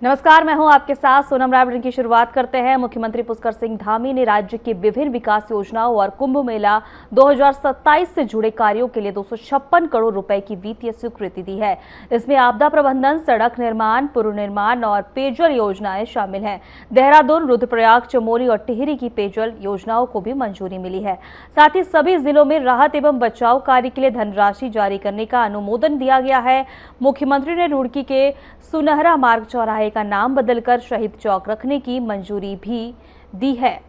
नमस्कार, मैं हूं आपके साथ सोनम राय। की शुरुआत करते हैं। मुख्यमंत्री पुष्कर सिंह धामी ने राज्य की विभिन्न विकास योजनाओं और कुंभ मेला 2027 से जुड़े कार्यों के लिए 256 करोड़ रुपए की वित्तीय स्वीकृति दी है। इसमें आपदा प्रबंधन, सड़क निर्माण, पुनर्निर्माण और पेयजल योजनाएं शामिल हैं। देहरादून, रुद्रप्रयाग, चमोली और टिहरी की पेयजल योजनाओं को भी मंजूरी मिली है। साथ ही सभी जिलों में राहत एवं बचाव कार्य के लिए धनराशि जारी करने का अनुमोदन दिया गया है। मुख्यमंत्री ने रुड़की के सुनहरा मार्ग चौराहे का नाम बदलकर शहीद चौक रखने की मंजूरी भी दी है।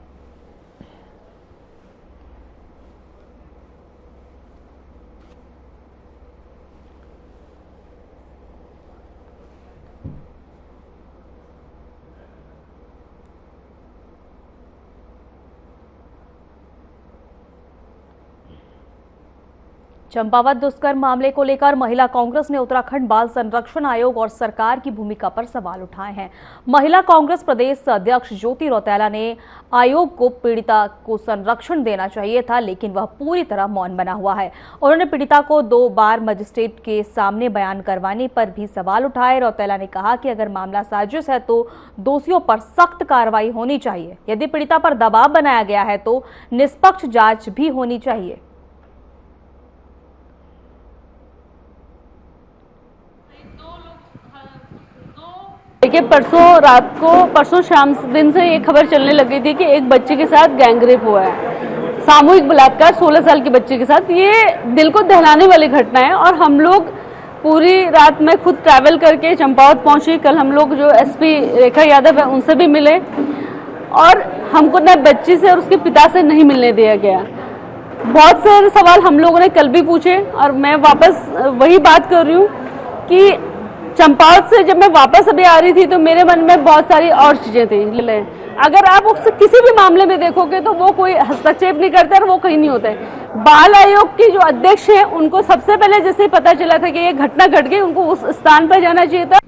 चंपावत दुष्कर्म मामले को लेकर महिला कांग्रेस ने उत्तराखंड बाल संरक्षण आयोग और सरकार की भूमिका पर सवाल उठाए हैं। महिला कांग्रेस प्रदेश अध्यक्ष ज्योति रौतेला ने आयोग को पीड़िता को संरक्षण देना चाहिए था, लेकिन वह पूरी तरह मौन बना हुआ है। उन्होंने पीड़िता को 2 बार मजिस्ट्रेट के सामने बयान करवाने पर भी सवाल उठाए। रौतेला ने कहा कि अगर मामला साजिश है तो दोषियों पर सख्त कार्रवाई होनी चाहिए। यदि पीड़िता पर दबाव बनाया गया है तो निष्पक्ष जांच भी होनी चाहिए। देखिए, परसों शाम दिन से ये खबर चलने लगी थी कि एक बच्चे के साथ गैंगरेप हुआ है, सामूहिक बलात्कार 16 साल के बच्चे के साथ। ये दिल को दहलाने वाली घटना है और हम लोग पूरी रात में खुद ट्रैवल करके चंपावत पहुंचे। कल हम लोग जो एसपी रेखा यादव है उनसे भी मिले और हमको न बच्ची से और उसके पिता से नहीं मिलने दिया गया। बहुत सारे सवाल हम लोगों ने कल भी पूछे और मैं वापस वही बात कर रही हूँ कि चंपावत से जब मैं वापस अभी आ रही थी तो मेरे मन में बहुत सारी और चीजें थी। अगर आप उससे किसी भी मामले में देखोगे तो वो कोई हस्तक्षेप नहीं करते और वो कहीं नहीं होते। बाल आयोग की जो अध्यक्ष हैं उनको सबसे पहले जैसे पता चला था कि ये घटना घट गई, उनको उस स्थान पर जाना चाहिए था।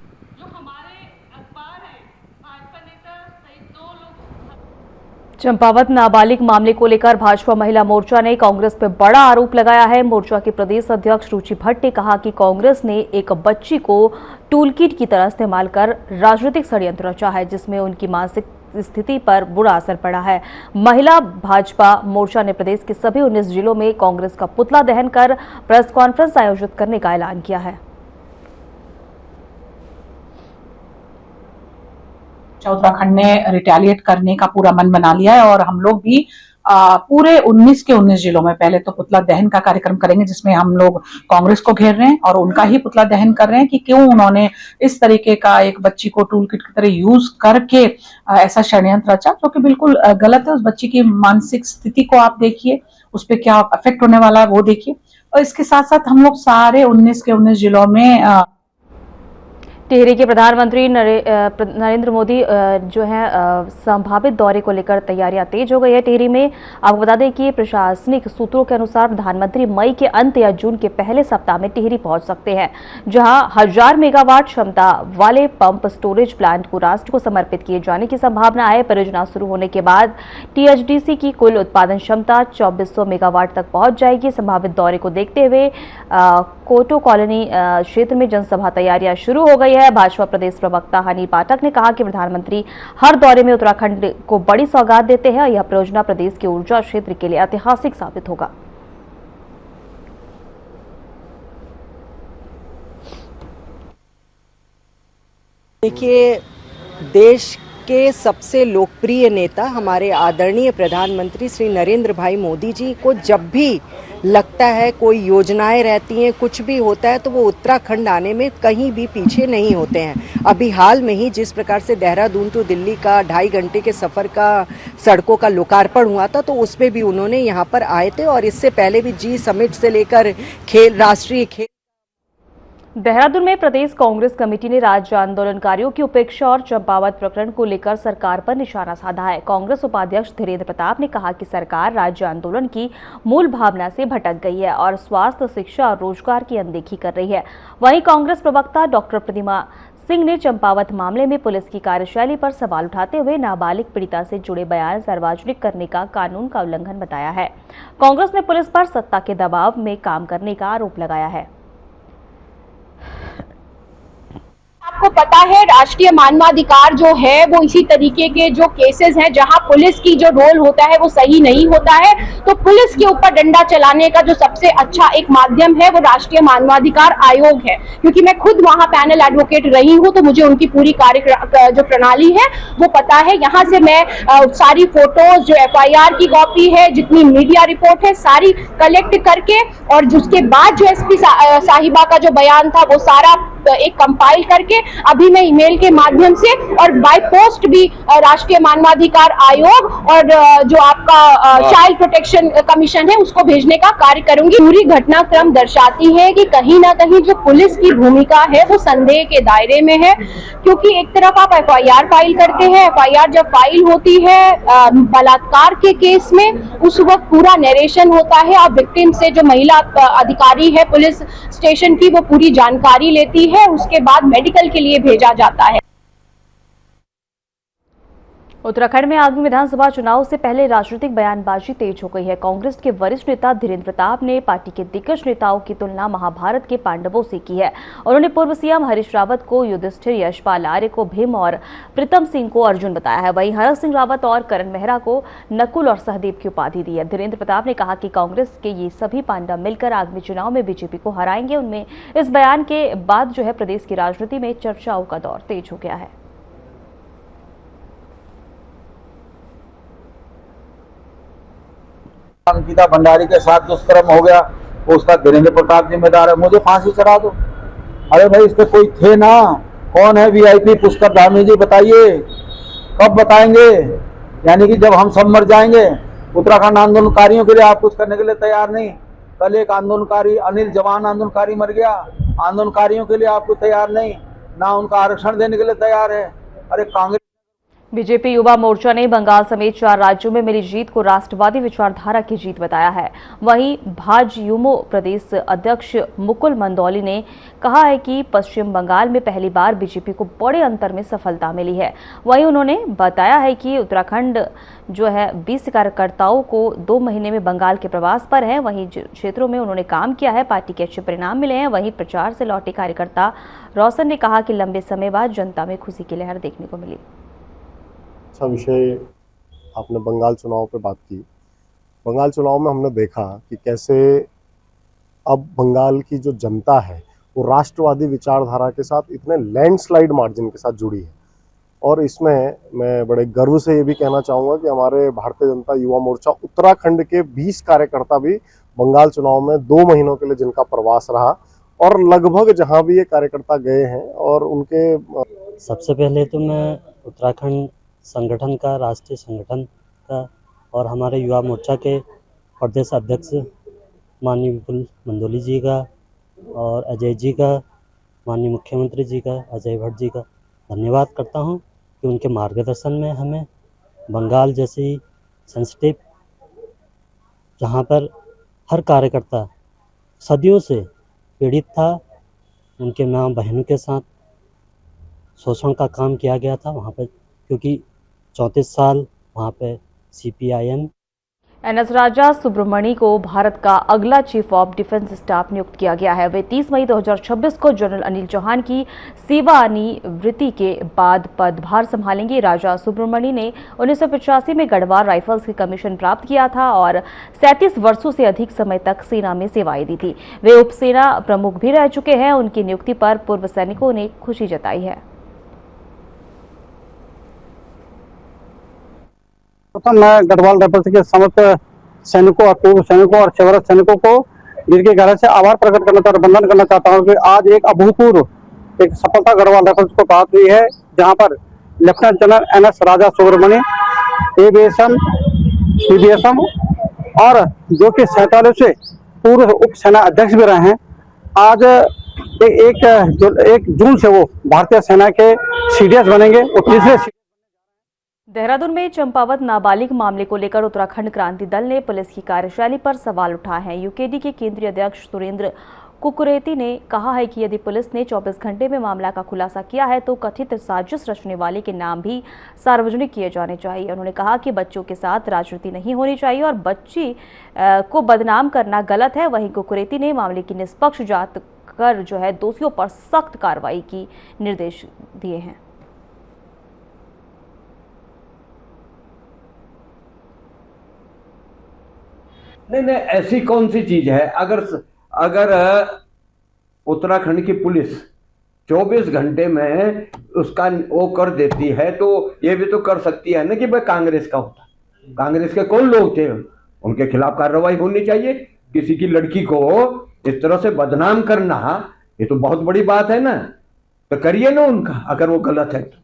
चंपावत नाबालिग मामले को लेकर भाजपा महिला मोर्चा ने कांग्रेस पर बड़ा आरोप लगाया है। मोर्चा के प्रदेश अध्यक्ष रुचि भट्ट ने कहा कि कांग्रेस ने एक बच्ची को टूलकिट की तरह इस्तेमाल कर राजनीतिक षड्यंत्र रचा है, जिसमें उनकी मानसिक स्थिति पर बुरा असर पड़ा है। महिला भाजपा मोर्चा ने प्रदेश के सभी 19 जिलों में कांग्रेस का पुतला दहन कर प्रेस कॉन्फ्रेंस आयोजित करने का ऐलान किया है। उत्तराखंड ने रिटेलिएट करने का पूरा मन बना लिया है और हम लोग भी पूरे 19 के 19 जिलों में पहले तो पुतला दहन का कार्यक्रम करेंगे, जिसमें हम लोग कांग्रेस को घेर रहे हैं और उनका ही पुतला दहन कर रहे हैं कि क्यों उन्होंने इस तरीके का एक बच्ची को टूल किट की तरह यूज करके ऐसा षड्यंत्र रचा, जो कि बिल्कुल गलत है। उस बच्ची की मानसिक स्थिति को आप देखिए, उस पर क्या इफेक्ट होने वाला है वो देखिए। और इसके साथ साथ हम लोग सारे 19 के 19 जिलों में टिहरी के प्रधानमंत्री नरेंद्र मोदी जो है संभावित दौरे को लेकर तैयारियां तेज हो गई है। टिहरी में आपको बता दें कि प्रशासनिक सूत्रों के अनुसार प्रधानमंत्री मई के अंत या जून के पहले सप्ताह में टिहरी पहुंच सकते हैं, जहां 1000 मेगावाट क्षमता वाले पंप स्टोरेज प्लांट को राष्ट्र को समर्पित किए जाने की संभावना है। परियोजना शुरू होने के बाद टीएचडीसी की कुल उत्पादन क्षमता 2400 मेगावाट तक पहुंच जाएगी। संभावित दौरे को देखते हुए कोटो कॉलोनी क्षेत्र में जनसभा तैयारियां शुरू हो गई है। भाजपा प्रदेश प्रवक्ता हनी पाठक ने कहा कि प्रधानमंत्री हर दौरे में उत्तराखंड को बड़ी सौगात देते हैं। यह परियोजना प्रदेश के ऊर्जा क्षेत्र के लिए ऐतिहासिक साबित होगा। देखिए, देश के सबसे लोकप्रिय नेता हमारे आदरणीय प्रधानमंत्री श्री नरेंद्र भाई मोदी जी को जब भी लगता है, कोई योजनाएं रहती हैं, कुछ भी होता है, तो वो उत्तराखंड आने में कहीं भी पीछे नहीं होते हैं। अभी हाल में ही जिस प्रकार से देहरादून टू दिल्ली का 2.5 घंटे के सफ़र का सड़कों का लोकार्पण हुआ था, तो उसमें भी उन्होंने यहाँ पर आए थे और इससे पहले भी जी समिट से लेकर राष्ट्रीय खेल। देहरादून में प्रदेश कांग्रेस कमेटी ने राज्य आंदोलनकारियों की उपेक्षा और चंपावत प्रकरण को लेकर सरकार पर निशाना साधा है। कांग्रेस उपाध्यक्ष धीरेन्द्र प्रताप ने कहा कि सरकार राज्य आंदोलन की मूल भावना से भटक गई है और स्वास्थ्य, शिक्षा और रोजगार की अनदेखी कर रही है। वहीं कांग्रेस प्रवक्ता डॉक्टर प्रतिमा सिंह ने चंपावत मामले में पुलिस की कार्यशैली पर सवाल उठाते हुए नाबालिग पीड़िता से जुड़े बयान सार्वजनिक करने का कानून का उल्लंघन बताया है। कांग्रेस ने पुलिस पर सत्ता के दबाव में काम करने का आरोप लगाया है। आपको पता है राष्ट्रीय मानवाधिकार जो है वो इसी तरीके के जो केसेस हैं जहां पुलिस की जो रोल होता है वो सही नहीं होता है, तो पुलिस के ऊपर डंडा चलाने का जो सबसे अच्छा एक माध्यम है वो राष्ट्रीय मानवाधिकार आयोग है। क्योंकि मैं खुद वहां पैनल एडवोकेट रही हूं तो मुझे उनकी पूरी कार्य जो प्रणाली है वो पता है। यहाँ से मैं सारी फोटोज जो FIR की कॉपी है, जितनी मीडिया रिपोर्ट है, सारी कलेक्ट करके और जिसके बाद जो SP साहिबा का जो बयान था वो सारा एक कंपाइल करके अभी मैं ईमेल के माध्यम से और बाय पोस्ट भी राष्ट्रीय मानवाधिकार आयोग और जो आपका चाइल्ड प्रोटेक्शन कमीशन है उसको भेजने का कार्य करूंगी। पूरी घटनाक्रम दर्शाती है कि कहीं ना कहीं जो पुलिस की भूमिका है वो संदेह के दायरे में है, क्योंकि एक तरफ आप FIR फाइल करते हैं, FIR जब फाइल होती है बलात्कार के केस में उस वक्त पूरा नरेशन होता है और विक्टिम से जो महिला अधिकारी है पुलिस स्टेशन की वो पूरी जानकारी लेती है, उसके बाद मेडिकल के लिए भेजा जाता है। उत्तराखंड में आगामी विधानसभा चुनाव से पहले राजनीतिक बयानबाजी तेज हो गई है। कांग्रेस के वरिष्ठ नेता धीरेन्द्र प्रताप ने पार्टी के दिग्गज नेताओं की तुलना महाभारत के पांडवों से की है। उन्होंने पूर्व सीएम हरीश रावत को युधिष्ठिर, यशपाल आर्य को भीम और प्रीतम सिंह को अर्जुन बताया है। वहीं हरक सिंह रावत और करण मेहरा को नकुल और सहदेव की उपाधि दी है। धीरेन्द्र प्रताप ने कहा कि कांग्रेस के ये सभी पांडव मिलकर आगामी चुनाव में बीजेपी को हराएंगे। उनमें इस बयान के बाद जो है प्रदेश की राजनीति में चर्चाओं का दौर तेज हो गया है। अंकिता भंडारी के साथ दुष्कर्म हो गया, उसका धीरेन्द्र प्रताप जिम्मेदार है, मुझे फांसी चढ़ा दो। अरे भाई इसके कोई थे ना, कौन है VIP पुष्कर धामी जी, बताइए कब बताएंगे? यानी कि जब हम सब मर जाएंगे। उत्तराखंड आंदोलनकारियों के लिए आप कुछ करने के लिए तैयार नहीं। कल एक आंदोलनकारी अनिल जवान आंदोलनकारी मर गया, आंदोलनकारियों के लिए आप कुछ तैयार नहीं, ना उनका आरक्षण देने के लिए तैयार है। अरे कांग्रेस बीजेपी युवा मोर्चा ने बंगाल समेत 4 राज्यों में मिली जीत को राष्ट्रवादी विचारधारा की जीत बताया है। वहीं भाजयुमो प्रदेश अध्यक्ष मुकुल मंदौली ने कहा है कि पश्चिम बंगाल में पहली बार बीजेपी को बड़े अंतर में सफलता मिली है। वहीं उन्होंने बताया है कि उत्तराखंड जो है 20 कार्यकर्ताओं को 2 महीने में बंगाल के प्रवास पर है। वहीं क्षेत्रों में उन्होंने काम किया है, पार्टी के अच्छे परिणाम मिले हैं। वहीं प्रचार से लौटे कार्यकर्ता रोशन ने कहा कि लंबे समय बाद जनता में खुशी की लहर देखने को मिली। अच्छा विषय आपने बंगाल चुनाव पे बात की। बंगाल चुनाव में हमने देखा कि कैसे अब बंगाल की जो जनता है वो राष्ट्रवादी विचारधारा के साथ इतने लैंडस्लाइड मार्जिन के साथ जुड़ी है। और इसमें मैं बड़े गर्व से ये भी कहना चाहूँगा कि हमारे भारतीय जनता युवा मोर्चा उत्तराखंड के 20 कार्यकर्ता भी बंगाल चुनाव में 2 महीनों के लिए जिनका प्रवास रहा और लगभग जहाँ भी ये कार्यकर्ता गए हैं और उनके सबसे पहले तो मैं उत्तराखंड संगठन का, राष्ट्रीय संगठन का और हमारे युवा मोर्चा के प्रदेश अध्यक्ष माननीय विपुल मंदोली जी का और अजय जी का, माननीय मुख्यमंत्री जी का, अजय भट्ट जी का धन्यवाद करता हूं कि उनके मार्गदर्शन में हमें बंगाल जैसी सेंसिटिव, जहां पर हर कार्यकर्ता सदियों से पीड़ित था, उनके माँ बहनों के साथ शोषण का काम किया गया था वहाँ पर, क्योंकि 34 साल वहाँ पे CPIM NS राजा सुब्रमणी को भारत का अगला चीफ ऑफ डिफेंस स्टाफ नियुक्त किया गया है। वे 30 मई 2026 को जनरल अनिल चौहान की सेवानिवृत्ति के बाद पदभार संभालेंगे। राजा सुब्रमणी ने 1985 में गढ़वाल राइफल्स की कमीशन प्राप्त किया था और 37 वर्षों से अधिक समय तक सेना में सेवाएं दी थी। वे उपसेना प्रमुख भी रह चुके हैं। उनकी नियुक्ति पर पूर्व सैनिकों ने खुशी जताई है। मैं गढ़वाल राइफल्स के समस्त सैनिकों और पूर्व सैनिकों और सेवारत सैनिकों को दिल की गहराई से आभार प्रकट करना और वंदन करना चाहता हूं कि आज एक अभूतपूर्व एक सफलता गढ़वाल राइफल्स को प्राप्त हुई है, जहां पर लेफ्टिनेंट जनरल NS राजा सुब्रमणी एविएशन CBSM और जो कि 47 से पूर्व उप सेना अध्यक्ष भी रहे हैं, आज एक जून से वो भारतीय सेना के CDS बनेंगे और तीसरे। देहरादून में चंपावत नाबालिग मामले को लेकर उत्तराखंड क्रांति दल ने पुलिस की कार्यशैली पर सवाल उठाए हैं। UKD के केंद्रीय अध्यक्ष सुरेंद्र कुकुरेती ने कहा है कि यदि पुलिस ने 24 घंटे में मामला का खुलासा किया है तो कथित साजिश रचने वाले के नाम भी सार्वजनिक किए जाने चाहिए। उन्होंने कहा कि बच्चों के साथ राजनीति नहीं होनी चाहिए और बच्ची को बदनाम करना गलत है। वहीं कुकुरेती ने मामले की निष्पक्ष जांच कर जो है दोषियों पर सख्त कार्रवाई की निर्देश दिए हैं। नहीं, ऐसी कौन सी चीज है? अगर उत्तराखंड की पुलिस 24 घंटे में उसका वो कर देती है तो ये भी तो कर सकती है ना कि भाई कांग्रेस का होता, कांग्रेस के कौन लोग थे, उनके खिलाफ कार्रवाई होनी चाहिए। किसी की लड़की को इस तरह से बदनाम करना ये तो बहुत बड़ी बात है ना, तो करिए ना उनका, अगर वो गलत है तो।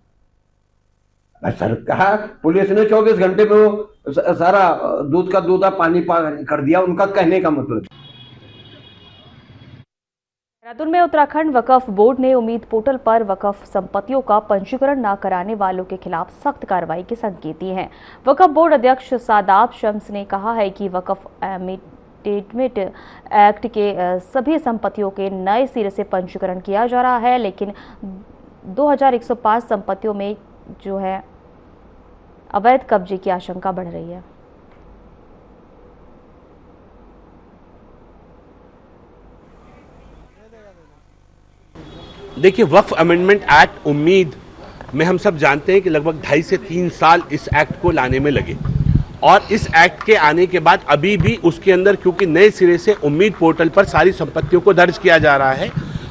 सरकार पुलिस ने 24 घंटे में वो सारा दूध का दूधा पानी कर दिया, उनका कहने का मतलब। देहरादून में उत्तराखंड वक्फ बोर्ड ने उम्मीद पोर्टल पर वक्फ संपत्तियों का पंजीकरण न कराने वालों के खिलाफ सख्त कार्रवाई के संकेत दिए हैं। वक्फ बोर्ड अध्यक्ष सादाब शम्स ने कहा है कि वक्फ एमेंडमेंट एक्ट के सभी संपत्तियों के नए सिरे से पंजीकरण किया जा रहा है, लेकिन 2105 संपत्तियों में जो है अवैध कब्जे की आशंका बढ़ रही है। देखिए, वक्फ अमेंडमेंट एक्ट उम्मीद में हम सब जानते हैं कि लगभग 2.5 से 3 साल इस एक्ट को लाने में लगे, और इस एक्ट के आने के बाद अभी भी उसके अंदर क्योंकि नए सिरे से उम्मीद पोर्टल पर सारी संपत्तियों को दर्ज किया जा रहा है,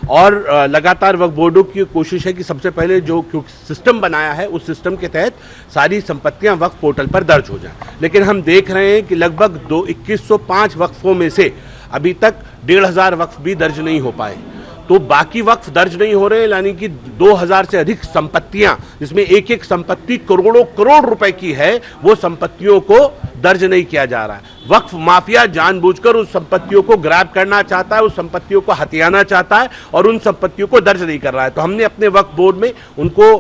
और लगातार वक्फ बोर्डों की कोशिश है कि सबसे पहले जो सिस्टम बनाया है उस सिस्टम के तहत सारी संपत्तियां वक्फ पोर्टल पर दर्ज हो जाएं। लेकिन हम देख रहे हैं कि लगभग 2105 वक्फों में से अभी तक 1500 वक्फ भी दर्ज नहीं हो पाए, तो बाकी वक्फ दर्ज नहीं हो रहे, यानी कि 2000 से अधिक संपत्तियां, जिसमें एक एक संपत्ति करोड़ों करोड़ रुपए की है, वो संपत्तियों को दर्ज नहीं किया जा रहा है। वक्फ माफिया जानबूझकर उस संपत्तियों को ग्रैब करना चाहता है, उस संपत्तियों को हथियाना चाहता है और उन संपत्तियों को दर्ज नहीं कर रहा है। तो हमने अपने वक्फ बोर्ड में उनको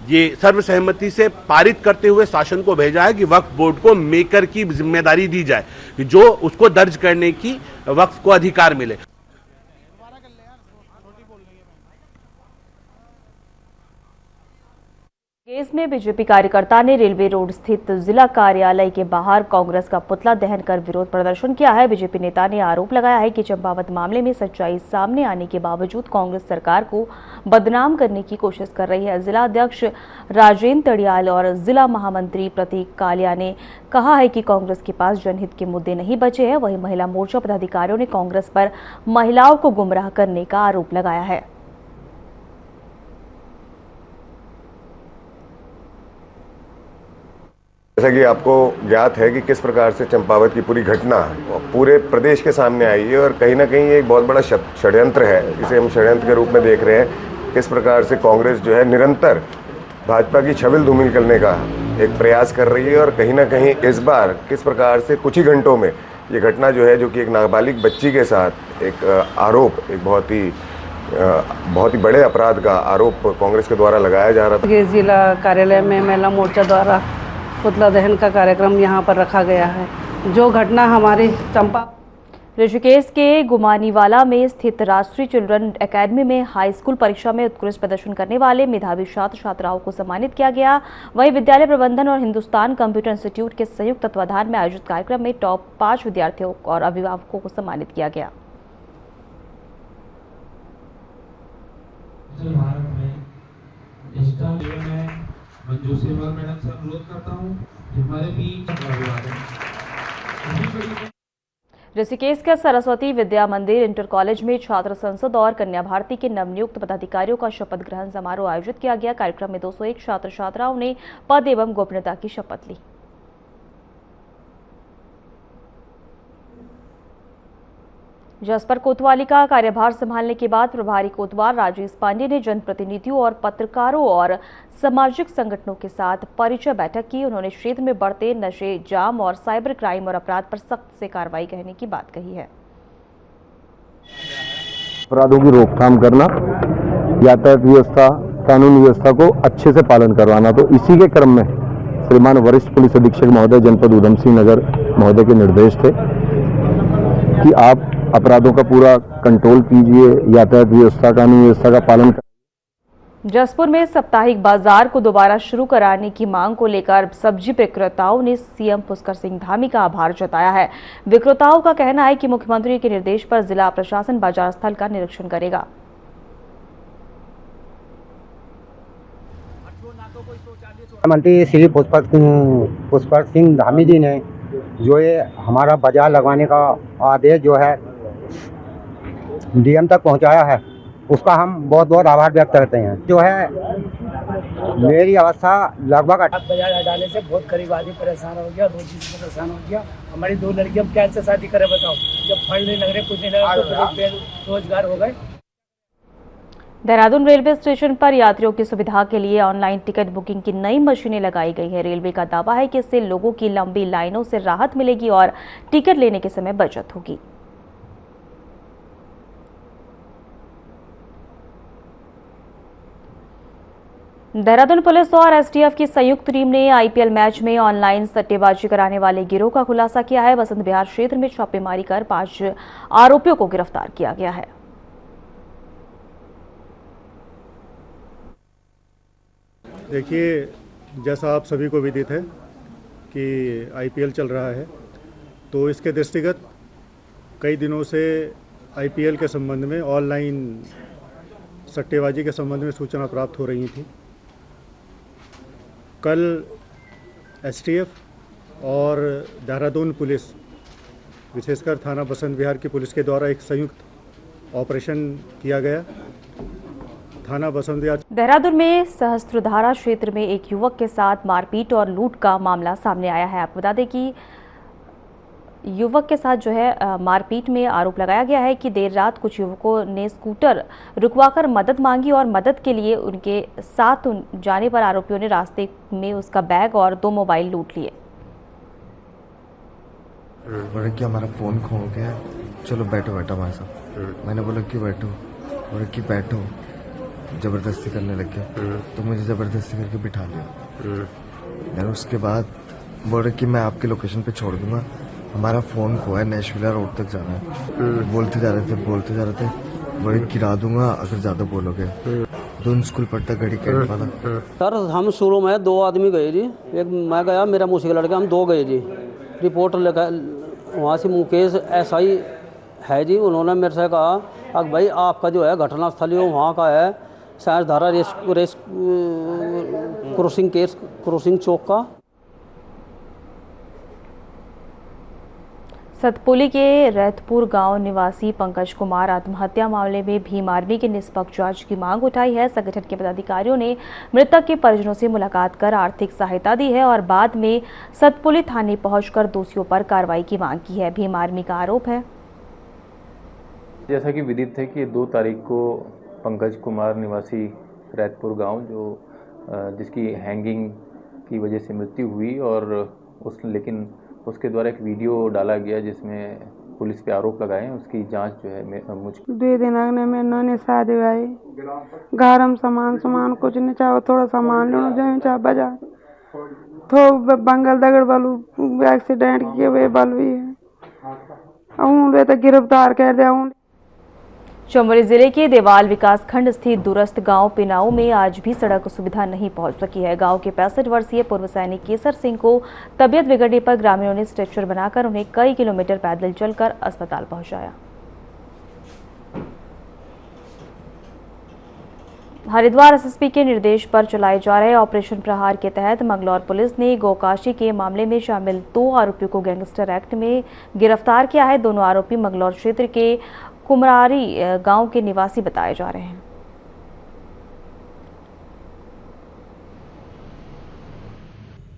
ये सर्वसहमति से पारित करते हुए शासन को भेजा है कि वक्फ बोर्ड को मेकर की जिम्मेदारी दी जाए कि जो उसको दर्ज करने की वक्फ को अधिकार मिले। केस में बीजेपी कार्यकर्ता ने रेलवे रोड स्थित जिला कार्यालय के बाहर कांग्रेस का पुतला दहन कर विरोध प्रदर्शन किया है। बीजेपी नेता ने आरोप लगाया है कि चंपावत मामले में सच्चाई सामने आने के बावजूद कांग्रेस सरकार को बदनाम करने की कोशिश कर रही है। जिला अध्यक्ष राजेंद्र तड़ियाल और जिला महामंत्री प्रतीक कालिया ने कहा है कि कांग्रेस के पास जनहित के मुद्दे नहीं बचे हैं। वहीं महिला मोर्चा पदाधिकारियों ने कांग्रेस पर महिलाओं को गुमराह करने का आरोप लगाया है। जैसा कि आपको ज्ञात है कि किस प्रकार से चंपावत की पूरी घटना पूरे प्रदेश के सामने आई है, और कहीं ना कहीं ये एक बहुत बड़ा षड्यंत्र है, इसे हम षड्यंत्र के रूप में देख रहे हैं। किस प्रकार से कांग्रेस जो है निरंतर भाजपा की छविल धूमिल करने का एक प्रयास कर रही है, और कहीं ना कहीं इस बार किस प्रकार से कुछ ही घंटों में ये घटना जो है, जो कि एक नाबालिग बच्ची के साथ एक आरोप, एक बहुत ही बड़े अपराध का आरोप कांग्रेस के द्वारा लगाया जा रहा था। जिला कार्यालय में महिला मोर्चा द्वारा पुतला दहन का कार्यक्रम यहाँ पर रखा गया है। जो घटना हमारे ऋषिकेश के गुमानीवाला में स्थित राष्ट्रीय चिल्ड्रन एकेडमी में हाई स्कूल परीक्षा में उत्कृष्ट प्रदर्शन करने वाले मेधावी छात्र छात्राओं को सम्मानित किया गया। वहीं विद्यालय प्रबंधन और हिंदुस्तान कंप्यूटर इंस्टीट्यूट के संयुक्त तत्वाधान में आयोजित कार्यक्रम में टॉप 5 विद्यार्थियों और अभिभावकों को सम्मानित किया गया। मंजू सेवाल मैडम से अनुरोध करता हूं कि हमारे बीच ऋषिकेश के सरस्वती विद्या मंदिर इंटर कॉलेज में छात्र संसद और कन्या भारती के नवनियुक्त पदाधिकारियों का शपथ ग्रहण समारोह आयोजित किया गया। कार्यक्रम में 201 छात्र छात्राओं ने पद एवं गोपनीयता की शपथ ली। जसपर कोतवाली का कार्यभार संभालने के बाद प्रभारी कोतवाल राजेश पांडे ने जनप्रतिनिधियों और पत्रकारों और सामाजिक संगठनों के साथ परिचय बैठक की। उन्होंने क्षेत्र में बढ़ते नशे, जाम और साइबर क्राइम और अपराध पर सख्त से कार्रवाई करने की बात कही है। अपराधों की रोकथाम करना, यातायात व्यवस्था, कानून व्यवस्था को अच्छे से पालन करवाना। तो इसी के क्रम में श्रीमान वरिष्ठ पुलिस अधीक्षक महोदय जनपद उधम सिंह नगर महोदय के निर्देश थे कि आप अपराधों का पूरा कंट्रोल कीजिए, यातायात व्यवस्था, कानून व्यवस्था का पालन करें। जसपुर में साप्ताहिक बाजार को दोबारा शुरू कराने की मांग को लेकर सब्जी विक्रेताओं ने सीएम पुष्कर सिंह धामी का आभार जताया है। विक्रेताओं का कहना है कि मुख्यमंत्री के निर्देश पर जिला प्रशासन बाजार स्थल का निरीक्षण करेगा। मुख्यमंत्री श्री पुष्कर सिंह धामी जी ने जो ये हमारा बाजार लगाने का आदेश जो है डीएम तक पहुंचाया है, उसका हम बहुत बहुत आभार व्यक्त करते हैं। जो है मेरी अवस्था लगभग बाजार हटाने से बहुत गरीब आदमी परेशान हो गया, रोजी से परेशान हो गया। हमारी 2 लड़की अब कैसे शादी करें बताओ, जब फल नहीं लग रहे, कुछ नहीं लग रहा तो बेरोजगार हो गए। देहरादून रेलवे स्टेशन पर यात्रियों की सुविधा के लिए ऑनलाइन टिकट बुकिंग की नई मशीनें लगाई गई है। रेलवे का दावा है कि इससे लोगों की लंबी लाइनों से राहत मिलेगी और टिकट लेने के समय बचत होगी। देहरादून पुलिस और एसटीएफ की संयुक्त टीम ने आईपीएल मैच में ऑनलाइन सट्टेबाजी कराने वाले गिरोह का खुलासा किया है। बसंत विहार क्षेत्र में छापेमारी कर 5 आरोपियों को गिरफ्तार किया गया है। देखिए, जैसा आप सभी को विदित है कि आईपीएल चल रहा है, तो इसके दृष्टिगत कई दिनों से आईपीएल के संबंध में ऑनलाइन सट्टेबाजी के संबंध में सूचना प्राप्त हो रही थी। कल एसटीएफ और देहरादून पुलिस, विशेषकर थाना बसंत विहार की पुलिस के द्वारा एक संयुक्त ऑपरेशन किया गया। थाना बसंत विहार देहरादून में सहस्त्रधारा क्षेत्र में एक युवक के साथ मारपीट और लूट का मामला सामने आया है। आपको बता दें कि युवक के साथ जो है मारपीट में आरोप लगाया गया है कि देर रात कुछ युवकों ने स्कूटर रुकवाकर मदद मांगी और मदद के लिए उनके साथ जाने पर आरोपियों ने रास्ते में उसका बैग और 2 मोबाइल लूट लिए। बोले कि हमारा फोन खो गया, चलो बैठो बैठो हमारे साथ। मैंने बोला क्यों बैठो, बोले कि बैठो। जबरदस्ती करने लग गया, तो मुझे जबरदस्ती करके बिठा लिया। then उसके बाद बोले कि मैं आपकी लोकेशन पे छोड़ दूंगा, हमारा फोन खोया, नेशविला रोड तक जाना है। बोलते जा रहे थे बोले गिरा दूंगा अगर ज्यादा बोलोगे। दोनों स्कूल पढ़ता गड़ी कैंट वाला। सर हम शुरू में 2 आदमी गए जी, एक मैं गया, मेरा मुझसे लड़का, हम 2 गए जी। रिपोर्ट लगा वहाँ से मुकेश एसआई है जी, उन्होंने मेरे से कहा अब भाई आपका जो है घटना स्थल वहाँ का है सहस्त्रधारा रेस क्रॉसिंग चौक का। सतपुली के रैतपुर गांव निवासी पंकज कुमार आत्महत्या मामले में भीम आर्मी की निष्पक्ष जांच की मांग उठाई है। संगठन के पदाधिकारियों ने मृतक के परिजनों से मुलाकात कर आर्थिक सहायता दी है और बाद में सतपुली थाने पहुंचकर दोषियों पर कार्रवाई की मांग की है। भीम आर्मी का आरोप है, जैसा कि विदित है कि 2 तारीख को पंकज कुमार निवासी रैतपुर गाँव जिसकी हैंगिंग की वजह से मृत्यु हुई और लेकिन उसके द्वारा एक वीडियो डाला गया जिसमें पुलिस पे आरोप लगाए हैं, उसकी जांच जो है मुझको 2 दिन अगने में इन्होंने शादी भाई घर हम सामान कुछ नहीं चाहो, थोड़ा सामान लेना जाए चाहे बाजार थो बंगल दगड़ बालू एक्सीडेंट किए हुए बाल भी है तो गिरफ्तार कर दिया। चमोली जिले के देवाल विकास खंड स्थित दूरस्थ गांव पिनाऊ में आज भी सड़क सुविधा नहीं पहुंच सकी है। गांव के 65 वर्षीय पूर्व सैनिक केसर सिंह को तबियत बिगड़ने पर ग्रामीणों ने स्ट्रेचर बनाकर उन्हें कई किलोमीटर पैदल चलकर अस्पताल पहुंचाया। हरिद्वार एसएसपी के निर्देश पर चलाए जा रहे ऑपरेशन प्रहार के तहत मंगलौर पुलिस ने गोकाशी के मामले में शामिल 2 आरोपियों को गैंगस्टर एक्ट में गिरफ्तार किया है। दोनों आरोपी मंगलौर क्षेत्र के कुमरारी गांव के निवासी बताए जा रहे हैं।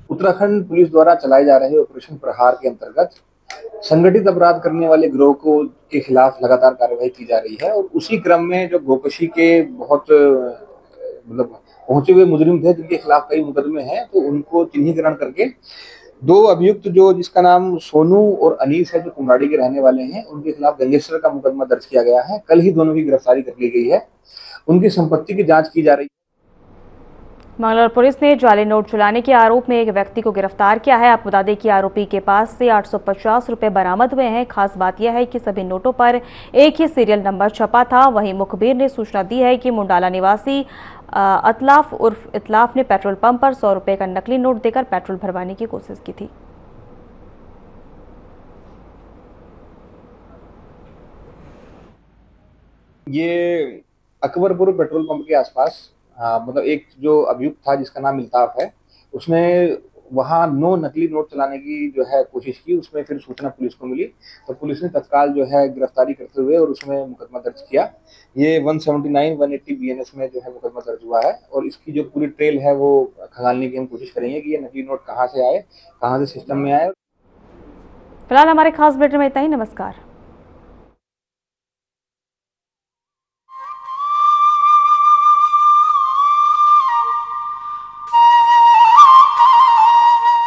उत्तराखंड पुलिस द्वारा चलाए जा रहे ऑपरेशन प्रहार के अंतर्गत संगठित अपराध करने वाले गिरोह के खिलाफ लगातार कार्रवाई की जा रही है और उसी क्रम में जो गोकशी के बहुत पहुंचे हुए मुजरिम थे जिनके खिलाफ कई मुकदमे हैं, तो उनको चिन्हीकरण करके 2 अभियुक्त जिसका नाम सोनू और अनीस है, जो कुमराड़ी के रहने वाले हैं, उनके खिलाफ गैंगस्टर का मुकदमा दर्ज किया गया है। कल ही दोनों की गिरफ्तारी कर ली गई है, उनकी संपत्ति की जांच की जा रही है। मंगलौर पुलिस ने जाली नोट चुराने के आरोप में एक व्यक्ति को गिरफ्तार किया है। आपको बता दें कि आरोपी के पास से 850 रुपए बरामद हुए हैं। खास बात यह है कि सभी नोटों पर एक ही सीरियल नंबर छपा था। वहीं मुखबिर ने सूचना दी है कि मुंडाला निवासी अतलाफ उर्फ इतलाफ ने पेट्रोल पंप पर 100 रुपए का नकली नोट देकर पेट्रोल भरवाने की कोशिश की थी। ये अकबरपुर पेट्रोल पंप के आसपास मतलब एक जो अभियुक्त था जिसका नाम इल्ताफ है, उसने वहां 9 नकली नोट चलाने की जो है कोशिश की। उसमें फिर सूचना पुलिस को मिली तो पुलिस ने तत्काल जो है गिरफ्तारी करते हुए और उसमें मुकदमा दर्ज किया। ये 179, 180 BNS में जो है मुकदमा दर्ज हुआ है और इसकी जो पूरी ट्रेल है वो खंगालने की हम कोशिश करेंगे कि ये नकली नोट कहाँ से आए, कहाँ से सिस्टम में आए। फिलहाल हमारे खास बुलेटिन में इतना ही। नमस्कार।